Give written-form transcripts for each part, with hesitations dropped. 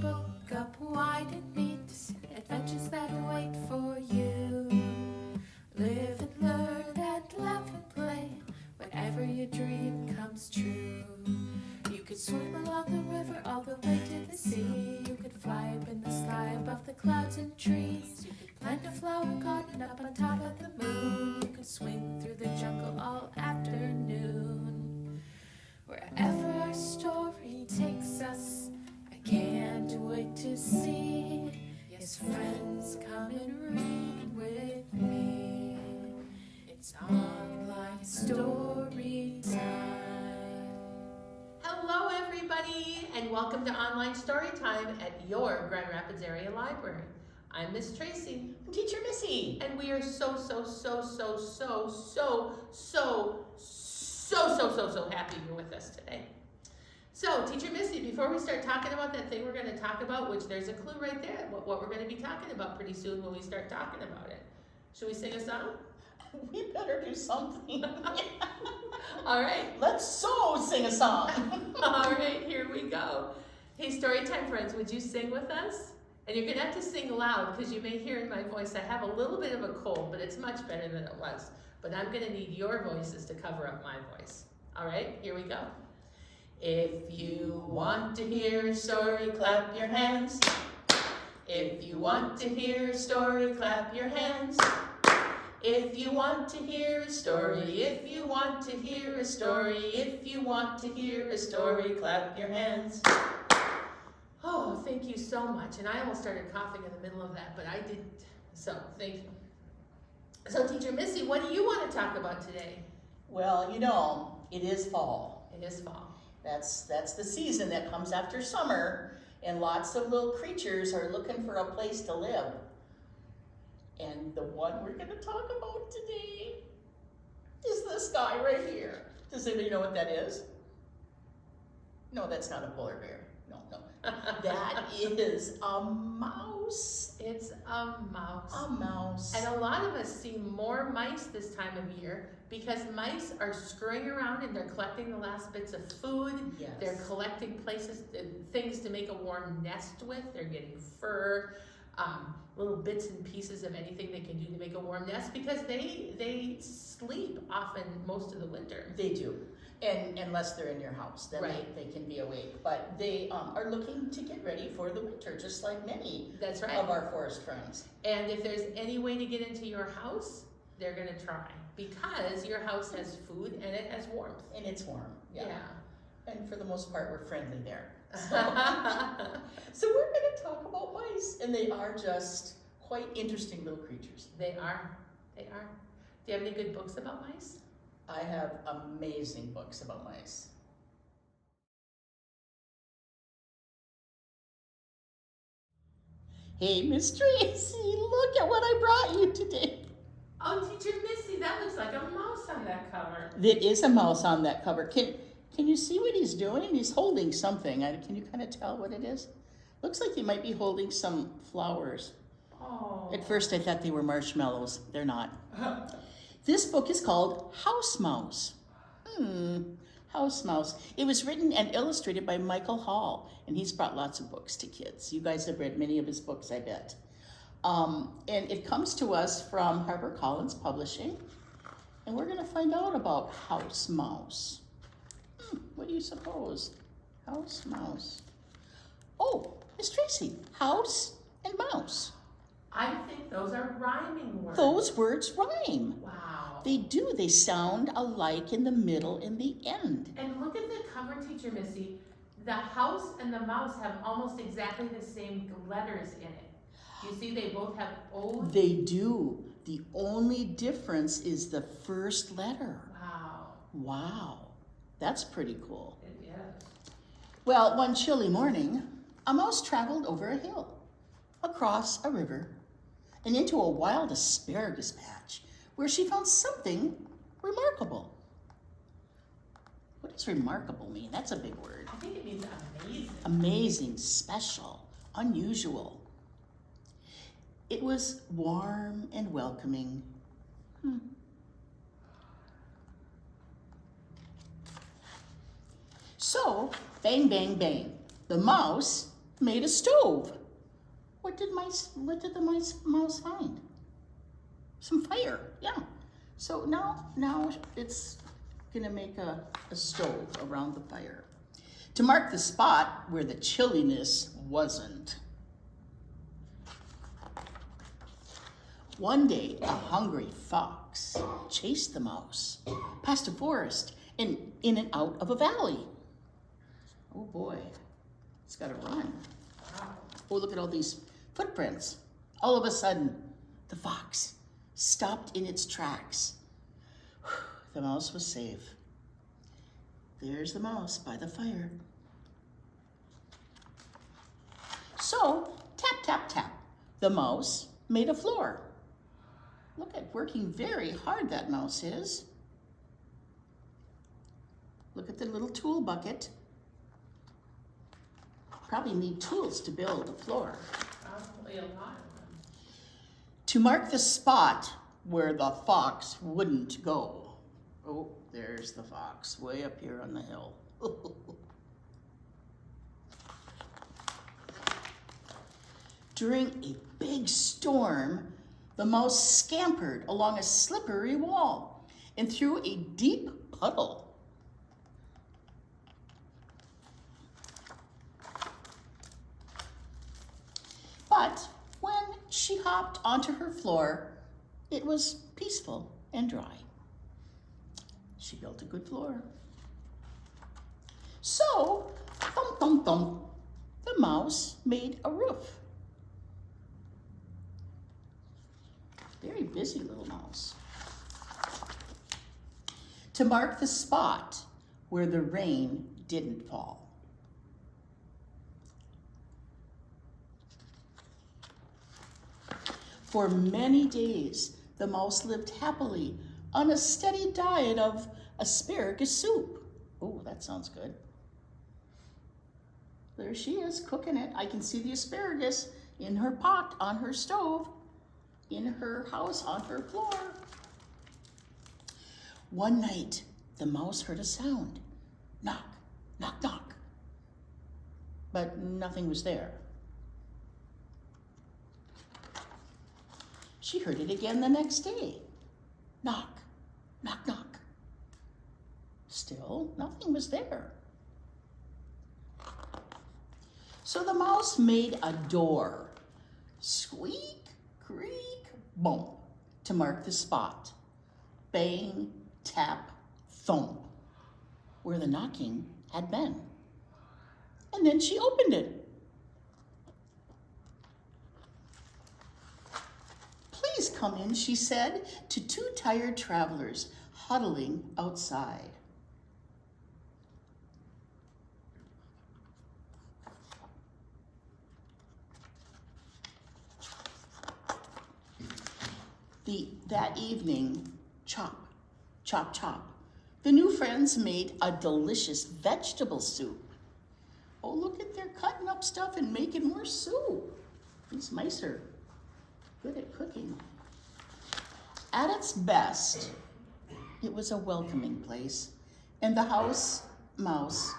book up wide and meet adventures that wait for you. Live and learn and laugh and play whenever your dream comes true. You could swim along the river all the way to the sea. You could fly up in the sky above the clouds and trees. You could plant a flower garden up on top of the moon. You could swing through the jungle all afternoon. Wherever our story takes us, I can't wait to see. Yes, friends, come and read with me. It's online story time. Hello everybody, and welcome to Online Storytime at your Grand Rapids Area Library. I'm Miss Tracy. And Teacher Missy. And we are so happy you're with us today. So, Teacher Missy, before we start talking about that thing we're going to talk about, which there's a clue right there, what we're going to be talking about pretty soon when we start talking about it. Should we sing a song? We better do something. All right. Let's sing a song. All right, here we go. Hey, Storytime friends, would you sing with us? And you're going to have to sing loud because you may hear in my voice I have a little bit of a cold, but it's much better than it was. But I'm going to need your voices to cover up my voice. All right, here we go. If you want to hear a story, clap your hands. If you want to hear a story, clap your hands. If you want to hear a story, if you want to hear a story, if you want to hear a story, clap your hands. Oh, thank you so much. And I almost started coughing in the middle of that, but I didn't. So, thank you. So, Teacher Missy, what do you want to talk about today? Well, you know, it is fall. It is fall. That's the season that comes after summer, and lots of little creatures are looking for a place to live. And the one we're going to talk about today is this guy right here. Does anybody know what that is? No, that's not a polar bear. No. That is a mouse. It's a mouse. A mouse. And a lot of us see more mice this time of year because mice are scurrying around and they're collecting the last bits of food. Yes. They're collecting things to make a warm nest with. They're getting fur. Little bits and pieces of anything they can do to make a warm nest because they sleep often most of the winter. They do, and unless they're in your house, then right. they can be awake. But they are looking to get ready for the winter, just like many That's right. of our forest friends. And if there's any way to get into your house, they're going to try because your house has food and it has warmth. And it's warm, yeah. And for the most part, we're friendly there. So we're going to talk about mice, and they are just quite interesting little creatures. They are. Do you have any good books about mice? I have amazing books about mice. Hey, Miss Tracy, look at what I brought you today. Oh, Teacher Missy, that looks like a mouse on that cover. There is a mouse on that cover. Can you see what he's doing? He's holding something. Can you kind of tell what it is? Looks like he might be holding some flowers. Oh. At first I thought they were marshmallows. They're not. This book is called House Mouse. House Mouse. It was written and illustrated by Michael Hall, and he's brought lots of books to kids. You guys have read many of his books, I bet. And it comes to us from HarperCollins Publishing, and we're going to find out about House Mouse. What do you suppose? House Mouse. Oh, Miss Tracy, house and mouse. I think those are rhyming words. Those words rhyme. Wow. They do. They sound alike in the middle and the end. And look at the cover, Teacher Missy. The house and the mouse have almost exactly the same letters in it. You see, they both have O. They do. The only difference is the first letter. Wow. Wow. That's pretty cool. It is. Well, one chilly morning, a mouse traveled over a hill, across a river, and into a wild asparagus patch, where she found something remarkable. What does remarkable mean? That's a big word. I think it means amazing. Amazing, special, unusual. It was warm and welcoming. So, bang, bang, bang. The mouse made a stove. What did the mouse find? Some fire, yeah. So now it's gonna make a stove around the fire to mark the spot where the chilliness wasn't. One day, a hungry fox chased the mouse past a forest and in and out of a valley. Oh boy, it's gotta run. Oh, look at all these footprints. All of a sudden, the fox stopped in its tracks. The mouse was safe. There's the mouse by the fire. So, tap, tap, tap, the mouse made a floor. Look at working very hard that mouse is. Look at the little tool bucket. Probably need tools to build a floor. Probably a lot of them. To mark the spot where the fox wouldn't go. Oh, there's the fox way up here on the hill. During a big storm, the mouse scampered along a slippery wall and through a deep puddle. But when she hopped onto her floor, it was peaceful and dry. She built a good floor. So, thump, thump, thump, the mouse made a roof. Very busy little mouse. To mark the spot where the rain didn't fall. For many days, the mouse lived happily on a steady diet of asparagus soup. Oh, that sounds good. There she is cooking it. I can see the asparagus in her pot on her stove, in her house on her floor. One night, the mouse heard a sound. Knock, knock, knock. But nothing was there. She heard it again the next day. Knock, knock, knock. Still, nothing was there. So the mouse made a door. Squeak, creak, bump, to mark the spot. Bang, tap, thump, where the knocking had been. And then she opened it. Please come in, she said to two tired travelers huddling outside. That evening, chop, chop, chop, the new friends made a delicious vegetable soup. Oh, look at, they're cutting up stuff and making more soup. These mice are good at cooking. At its best, it was a welcoming place, and the house mouse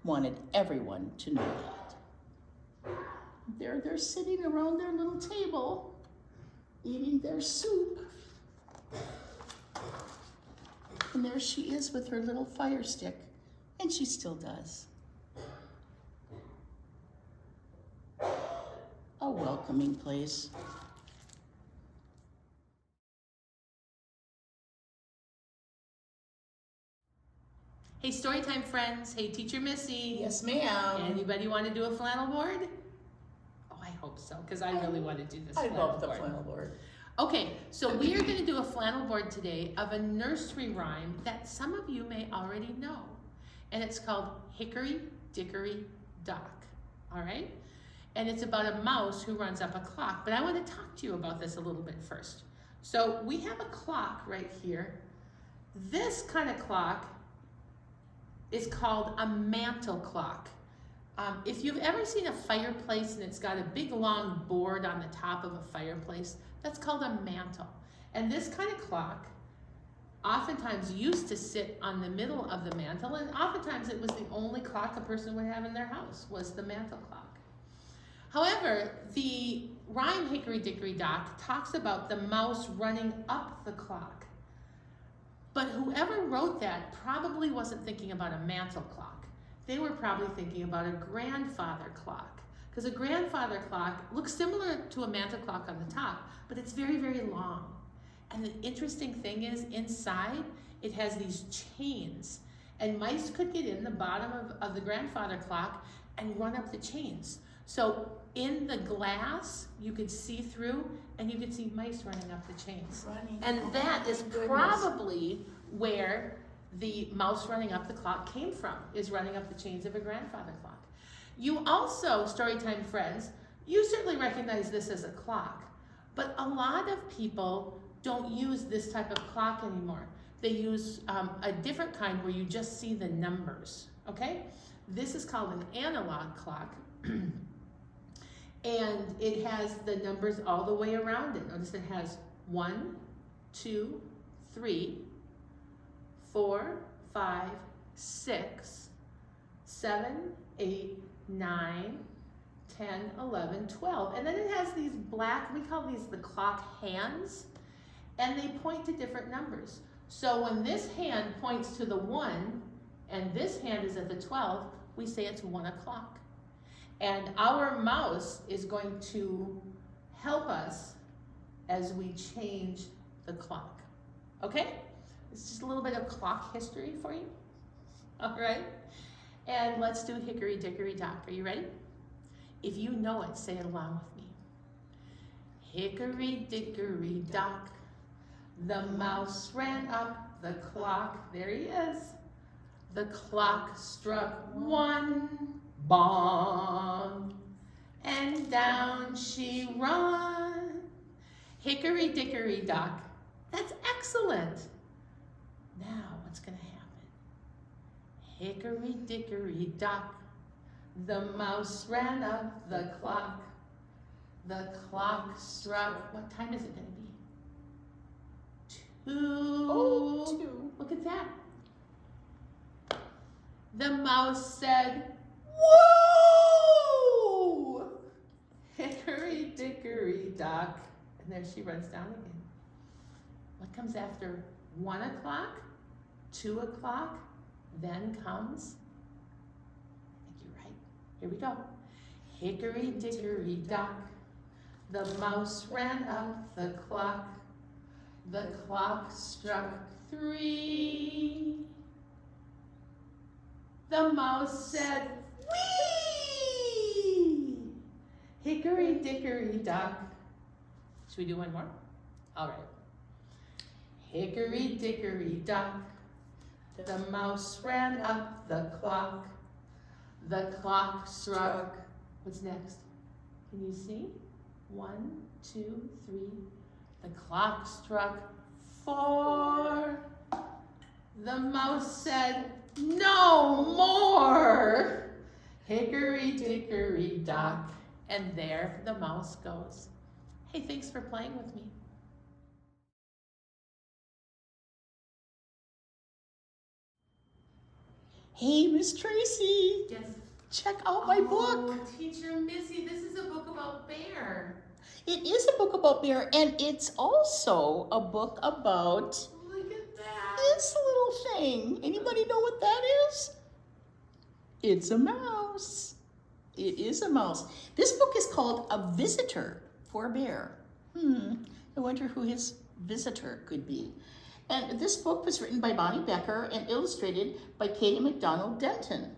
wanted everyone to know that. They're sitting around their little table, eating their soup. And there she is with her little fire stick, and she still does. A welcoming place. Hey, Storytime friends. Hey, Teacher Missy. Yes, ma'am. Anybody want to do a flannel board? Oh, I hope so, because I really want to do this I flannel love the board. flannel board. Okay, so we are going to do a flannel board today of a nursery rhyme that some of you may already know. And it's called Hickory, Dickory, Dock. All right? And it's about a mouse who runs up a clock. But I want to talk to you about this a little bit first. So we have a clock right here. This kind of clock is called a mantle clock. If you've ever seen a fireplace and it's got a big long board on the top of a fireplace, that's called a mantle. And this kind of clock oftentimes used to sit on the middle of the mantle, and oftentimes it was the only clock a person would have in their house, was the mantle clock. However, the rhyme Hickory Dickory Dock talks about the mouse running up the clock. But whoever wrote that probably wasn't thinking about a mantle clock. They were probably thinking about a grandfather clock. Because a grandfather clock looks similar to a mantle clock on the top, but it's very, very long. And the interesting thing is, inside, it has these chains. And mice could get in the bottom of the grandfather clock and run up the chains. So in the glass, you could see through, and you could see mice running up the chains. And that is probably where the mouse running up the clock came from, is running up the chains of a grandfather clock. You also, Storytime friends, you certainly recognize this as a clock, but a lot of people don't use this type of clock anymore. They use a different kind where you just see the numbers, okay? This is called an analog clock. And it has the numbers all the way around it. Notice it has 1, 2, 3, 4, 5, 6, 7, 8, 9, 10, 11, 12. And then it has these black, we call these the clock hands, and they point to different numbers. So when this hand points to the 1 and this hand is at the 12, we say it's 1 o'clock. And our mouse is going to help us as we change the clock. Okay? It's just a little bit of clock history for you. All right? And let's do Hickory Dickory Dock. Are you ready? If you know it, say it along with me. Hickory Dickory Dock, the mouse ran up the clock. There he is. The clock struck 1. Bong, and down she run. Hickory Dickory Dock. That's excellent. Now what's going to happen? Hickory Dickory Dock. The mouse ran up the clock. The clock struck. What time is it going to be? 2. Oh, 2. Look at that. The mouse said, "Whoa!" Hickory Dickory Dock. And there she runs down again. What comes after 1 o'clock, 2 o'clock, then comes, I think you're right. Here we go. Hickory Dickory Dock. The mouse ran up the clock. The clock struck 3. The mouse said, "Whee!" Hickory Dickory Dock. Should we do one more? All right. Hickory Dickory Dock. The mouse ran up the clock. The clock struck. What's next? Can you see? 1, 2, 3. The clock struck 4. The mouse said, "No more!" Hickory Dickory Dock. And there the mouse goes. Hey, thanks for playing with me. Hey, Miss Tracy, Yes. check out my book. Oh, Teacher Missy, this is a book about Bear. It is a book about Bear, and it's also a book about Look at that. this little thing. Anybody know what that is? It's a mouse. It is a mouse. This book is called A Visitor for Bear. I wonder who his visitor could be. And this book was written by Bonnie Becker and illustrated by Katie McDonald Denton.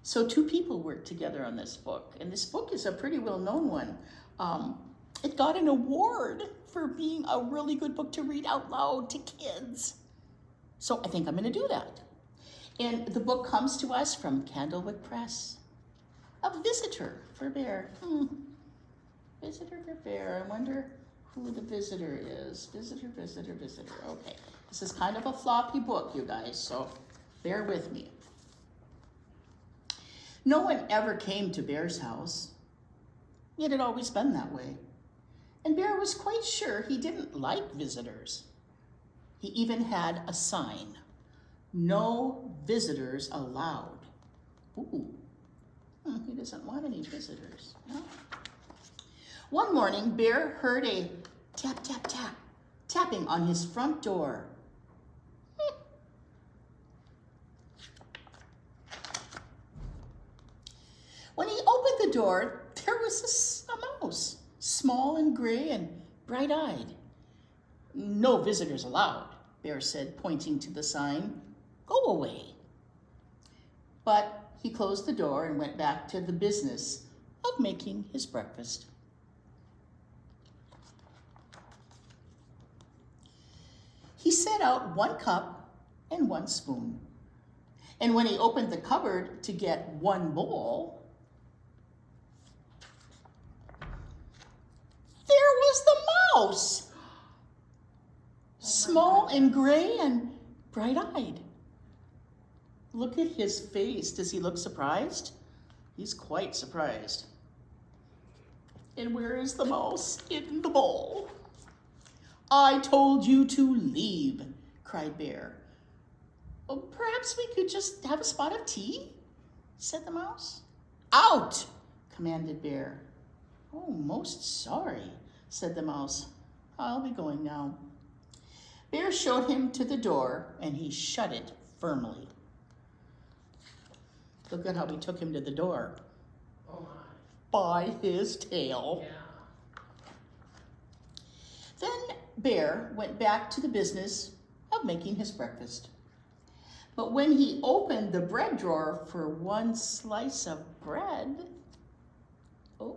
So 2 people worked together on this book, and this book is a pretty well-known one. It got an award for being a really good book to read out loud to kids. So I think I'm going to do that. And the book comes to us from Candlewick Press. A Visitor for Bear. Visitor for Bear. I wonder who the visitor is. Visitor, visitor, visitor. Okay. This is kind of a floppy book, you guys, so bear with me. No one ever came to Bear's house. It had always been that way. And Bear was quite sure he didn't like visitors. He even had a sign. No visitors allowed. Ooh. He doesn't want any visitors. No. One morning, Bear heard a tap, tap, tap, tapping on his front door. When he opened the door, there was a mouse, small and gray and bright-eyed. "No visitors allowed," Bear said, pointing to the sign. "Go away." But he closed the door and went back to the business of making his breakfast. He set out 1 cup and 1 spoon. And when he opened the cupboard to get 1 bowl, there was the mouse, small and gray and bright-eyed. Look at his face. Does he look surprised? He's quite surprised. And where is the mouse? In the bowl. "I told you to leave," cried Bear. "Well, perhaps we could just have a spot of tea," said the mouse. "Out!" commanded Bear. "Oh, most sorry," said the mouse. "I'll be going now." Bear showed him to the door, and he shut it firmly. Look at how he took him to the door. Oh my. By his tail. Yeah. Then Bear went back to the business of making his breakfast. But when he opened the bread drawer for 1 slice of bread, there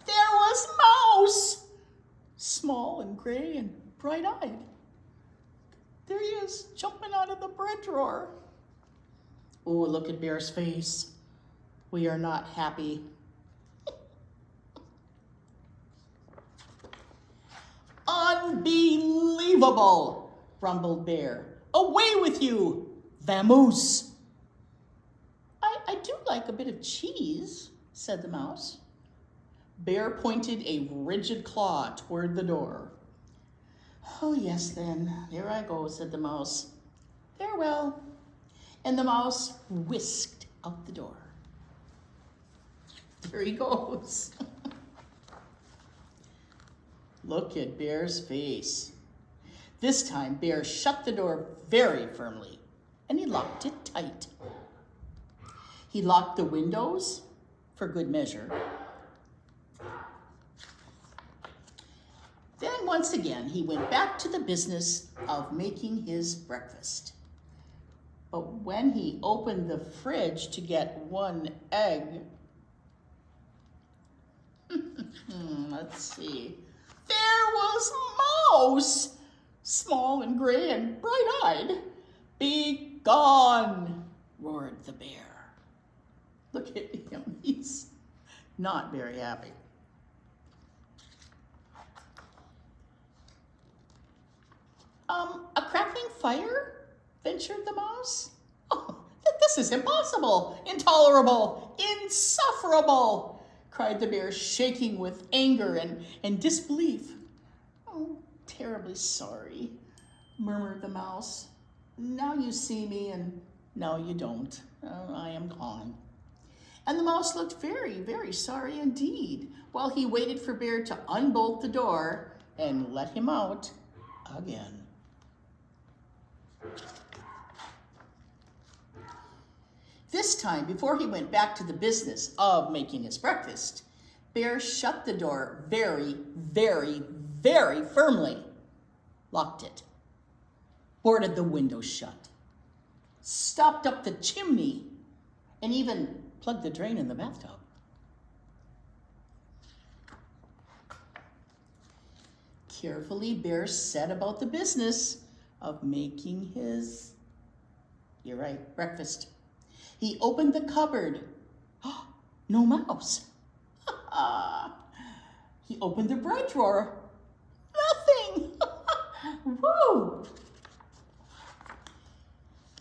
was Mouse, small and gray and bright-eyed. There he is, jumping out of the bread drawer. Oh, look at Bear's face. We are not happy. "Unbelievable," rumbled Bear. "Away with you, vamoose." I do like a bit of cheese," said the mouse. Bear pointed a rigid claw toward the door. "Oh, yes, then. There I go," said the mouse. "Farewell." And the mouse whisked out the door. There he goes. Look at Bear's face. This time, Bear shut the door very firmly, and he locked it tight. He locked the windows for good measure. Then once again, he went back to the business of making his breakfast. But when he opened the fridge to get 1 egg, let's see, there was Mouse, small and gray and bright-eyed. "Be gone," roared the bear. Look at him, he's not very happy. "A crackling fire?" ventured the mouse. "Oh, this is impossible, intolerable, insufferable," cried the bear, shaking with anger and disbelief. "Oh, terribly sorry," murmured the mouse. "Now you see me and now you don't. I am gone." And the mouse looked very, very sorry indeed while he waited for Bear to unbolt the door and let him out again. This time, before he went back to the business of making his breakfast, Bear shut the door very, very, very firmly, locked it, boarded the window shut, stopped up the chimney, and even plugged the drain in the bathtub. Carefully, Bear set about the business of making his, you're right, breakfast. He opened the cupboard. Oh, no mouse. He opened the bread drawer. Nothing. Woo!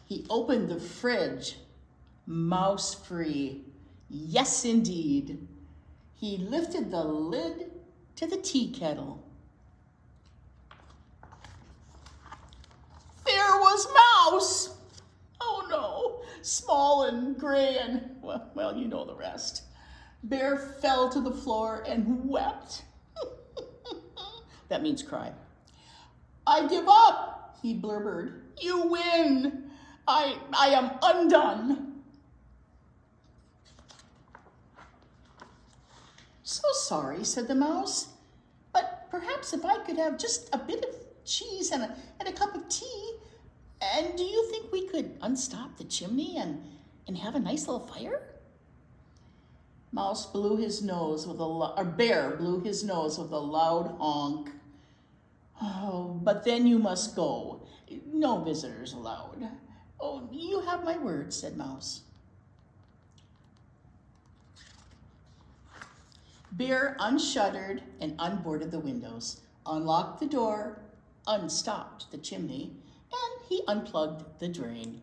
He opened the fridge. Mouse-free. Yes, indeed. He lifted the lid to the tea kettle. There was Mouse. Oh no, small and gray and, well, you know the rest. Bear fell to the floor and wept. That means cry. I give up, he blubbered. You win. I am undone. So sorry, said the mouse, but perhaps if I could have just a bit of cheese and a cup of tea, and do you think we could unstop the chimney and have a nice little fire? Mouse blew his nose with Bear blew his nose with a loud honk. Oh, but then you must go. No visitors allowed. Oh, you have my word, said Mouse. Bear unshuttered and unboarded the windows, unlocked the door, unstopped the chimney, and he unplugged the drain.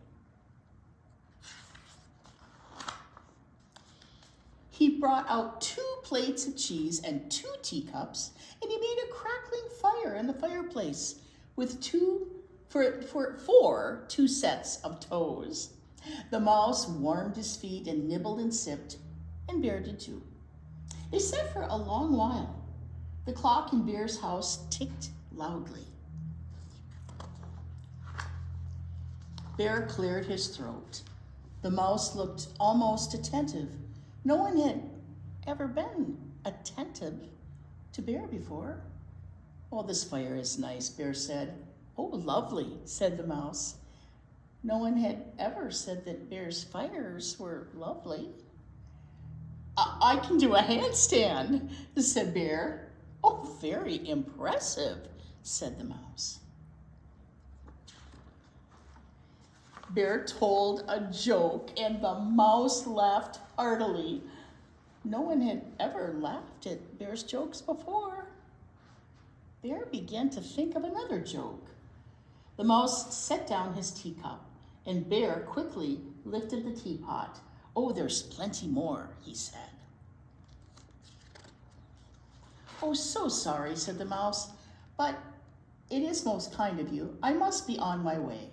He brought out 2 plates of cheese and 2 teacups, and he made a crackling fire in the fireplace with 2 sets of toes. The mouse warmed his feet and nibbled and sipped, and Bear did too. They sat for a long while. The clock in Bear's house ticked loudly. Bear cleared his throat. The mouse looked almost attentive. No one had ever been attentive to Bear before. Oh, this fire is nice, Bear said. Oh, lovely, said the mouse. No one had ever said that Bear's fires were lovely. I can do a handstand, said Bear. Oh, very impressive, said the mouse. Bear told a joke, and the mouse laughed heartily. No one had ever laughed at Bear's jokes before. Bear began to think of another joke. The mouse set down his teacup, and Bear quickly lifted the teapot. Oh, there's plenty more, he said. Oh, so sorry, said the mouse, but it is most kind of you. I must be on my way.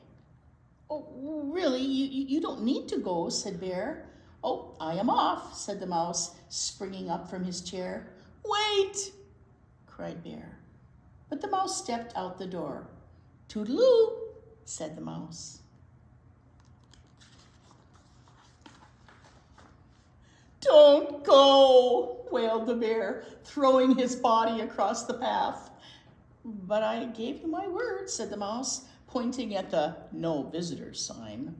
Oh, really, you don't need to go, said Bear. Oh, I am off, said the mouse, springing up from his chair. Wait, cried Bear. But the mouse stepped out the door. Toodaloo, said the mouse. Don't go, wailed the Bear, throwing his body across the path. But I gave you my word, said the mouse, pointing at the no visitors sign.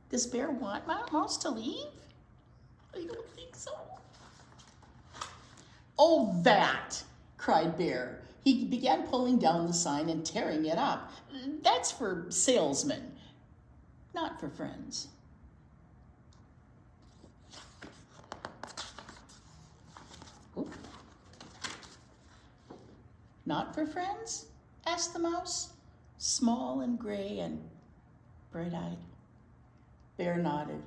Does Bear want Mouse to leave? I don't think so. Oh, that, cried Bear. He began pulling down the sign and tearing it up. That's for salesmen, not for friends. Oop. Not for friends? Asked the mouse, small and gray and bright-eyed. Bear nodded.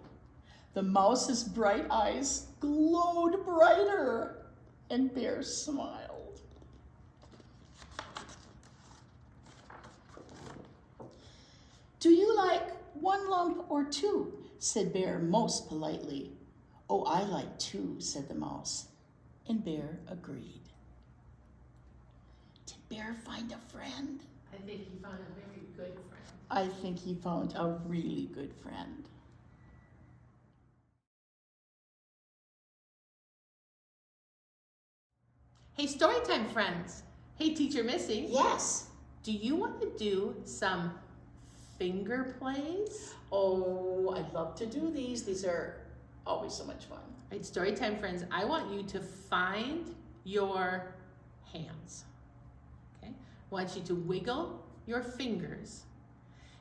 The mouse's bright eyes glowed brighter, and Bear smiled. Do you like 1 lump or 2? Said Bear most politely. Oh, I like 2, said the mouse, and Bear agreed. Did Bear find a friend? I think he found a very good friend. I think he found a really good friend. Hey, Storytime friends. Hey, Teacher Missy. Yes. Do you want to do some finger plays? Oh, I'd love to do these. These are always so much fun. Right, Storytime friends, I want you to find your hands. Okay? I want you to wiggle your fingers.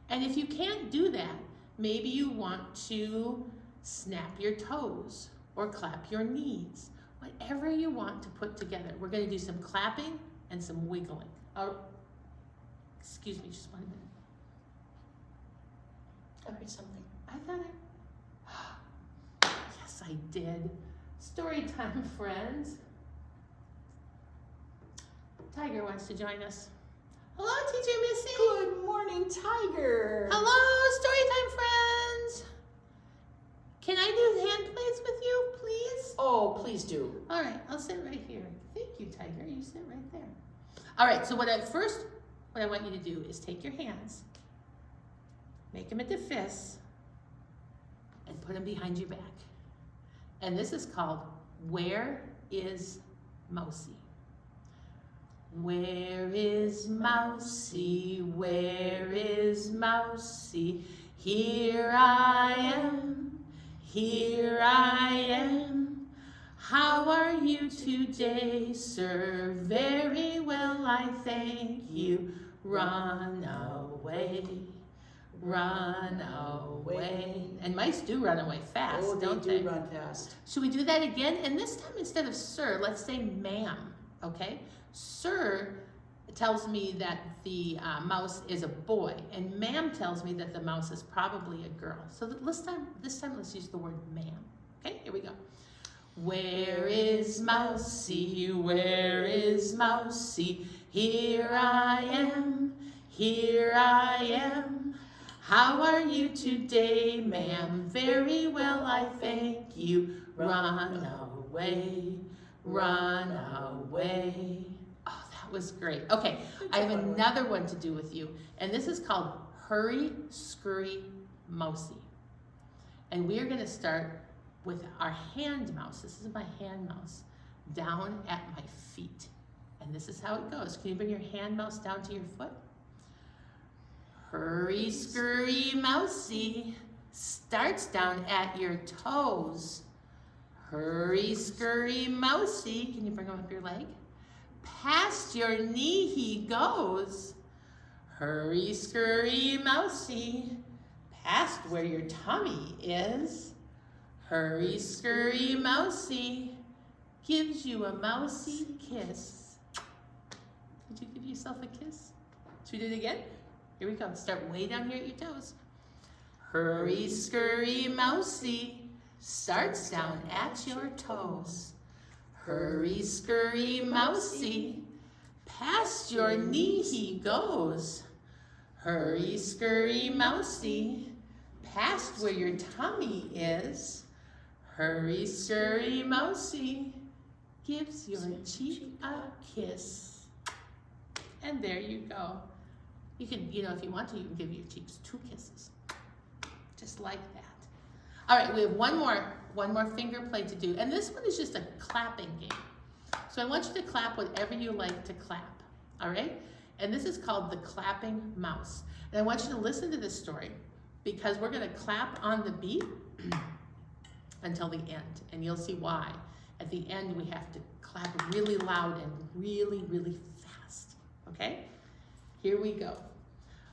And if you can't do that, maybe you want to snap your toes or clap your knees. Whatever you want to put together. We're going to do some clapping and some wiggling. Excuse me, just 1 minute. I heard something. I thought Yes, I did. Storytime friends. Tiger wants to join us. Hello, Teacher Missy. Good morning, Tiger. Hello, Storytime friends. Can I do hand plays with Oh, please do. All right, I'll sit right here. Thank you, Tiger. You sit right there. All right, so what I want you to do is take your hands, make them into fists, and put them behind your back. And this is called Where is Mousie? Where is Mousie? Where is Mousie? Here I am, here I am. How are you today, sir? Very well, I thank you. Run away, run away. And mice do run away fast, don't they? They do run fast. Should we do that again? And this time, instead of sir, let's say ma'am, okay? Sir tells me that the mouse is a boy, and ma'am tells me that the mouse is probably a girl. So this time let's use the word ma'am. Okay, here we go. Where is Mousie? Where is Mousie? Here I am, here I am. How are you today, ma'am? Very well, I thank you. Run away, run away. Oh, that was great. Okay, I have another one to do with you, and this is called Hurry, Scurry, Mousie. And we are going to start with our hand mouse. This is my hand mouse down at my feet. And this is how it goes. Can you bring your hand mouse down to your foot? Hurry, scurry, mousie starts down at your toes. Hurry, scurry, mousie. Can you bring him up your leg? Past your knee he goes. Hurry, scurry, mousie. Past where your tummy is. Hurry, scurry, mousie. Gives you a mousy kiss. Did you give yourself a kiss? Should we do it again? Here we go. Start way down here at your toes. Hurry, scurry, mousie starts down at your toes. Hurry, scurry, mousie, past your knee he goes. Hurry, scurry, mousie, past where your tummy is. Hurry, scurry, mousie, gives your cheek a kiss. And there you go. You can, if you want to, you can give your cheeks 2 kisses. Just like that. All right, we have one more finger play to do. And this one is just a clapping game. So I want you to clap whatever you like to clap. All right? And this is called the clapping mouse. And I want you to listen to this story because we're going to clap on the beat until the end. And you'll see why. At the end, we have to clap really loud and really, really fast. Okay? Here we go.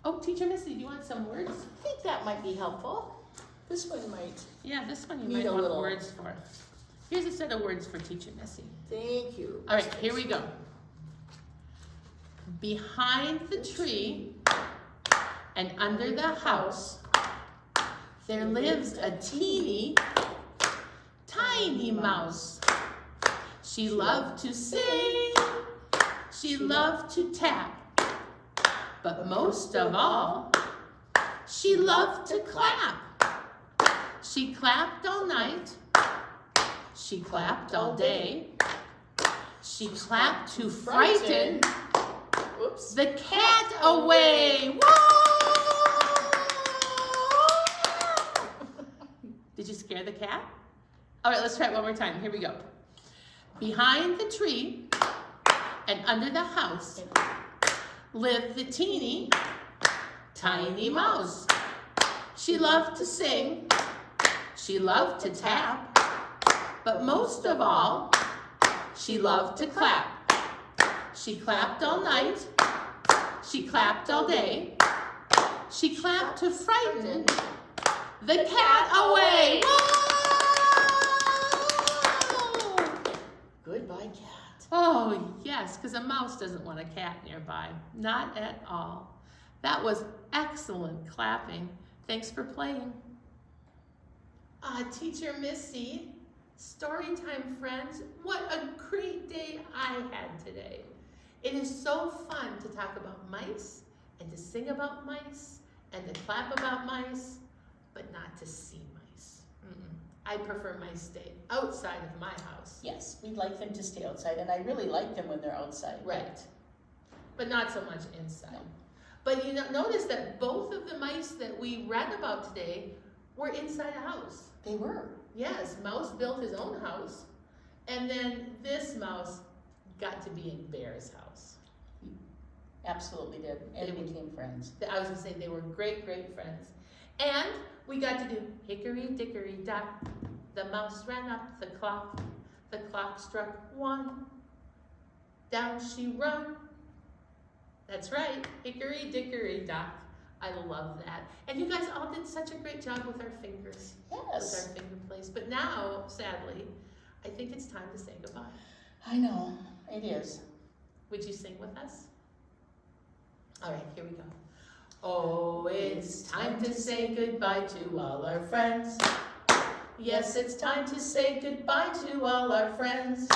Oh, Teacher Missy, do you want some words? I think that might be helpful. This one might. Yeah, this one you Need might a want little. words for. Here's a set of words for Teacher Missy. Thank you. All right, here we go. Behind the tree and under the house, there lives a teeny, tiny mouse. She loved to sing, she loved to tap, but most of all, she loved to clap. She clapped all night, she clapped all day, she clapped to frighten Whoops. the cat away. Whoa! Did you scare the cat? All right, let's try it one more time. Here we go. Behind the tree and under the house lived the teeny, tiny mouse. She loved to sing, she loved to tap, but most of all, she loved to clap. She clapped all night, she clapped all day, she clapped to frighten the cat away. Whoa! Goodbye, cat. Oh, yes, because a mouse doesn't want a cat nearby. Not at all. That was excellent clapping. Thanks for playing. Teacher Missy, Storytime friends, what a great day I had today. It is so fun to talk about mice and to sing about mice and to clap about mice, but not to see mice. I prefer mice stay outside of my house. Yes, we'd like them to stay outside, and I really like them when they're outside. Right. But not so much inside. No. But you notice that both of the mice that we read about today were inside a house. They were. Yes, Mouse built his own house, and then this mouse got to be in Bear's house. Absolutely did, and they became friends. I was gonna say they were great, great friends. And we got to do Hickory, Dickory, Dock. The mouse ran up the clock struck 1. Down she run. That's right, Hickory, Dickory, Dock. I love that. And you guys all did such a great job with our fingers. Yes. With our finger plays. But now, sadly, I think it's time to say goodbye. I know, it is. Would you sing with us? All right, here we go. Oh, it's time to say goodbye to all our friends. Yes, it's time to say goodbye to all our friends.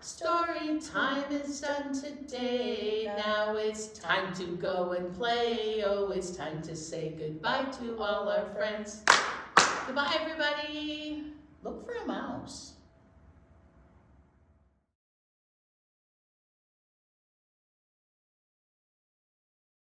Story time is done today. Now it's time to go and play. Oh, it's time to say goodbye to all our friends. Goodbye, everybody. Look for a mouse.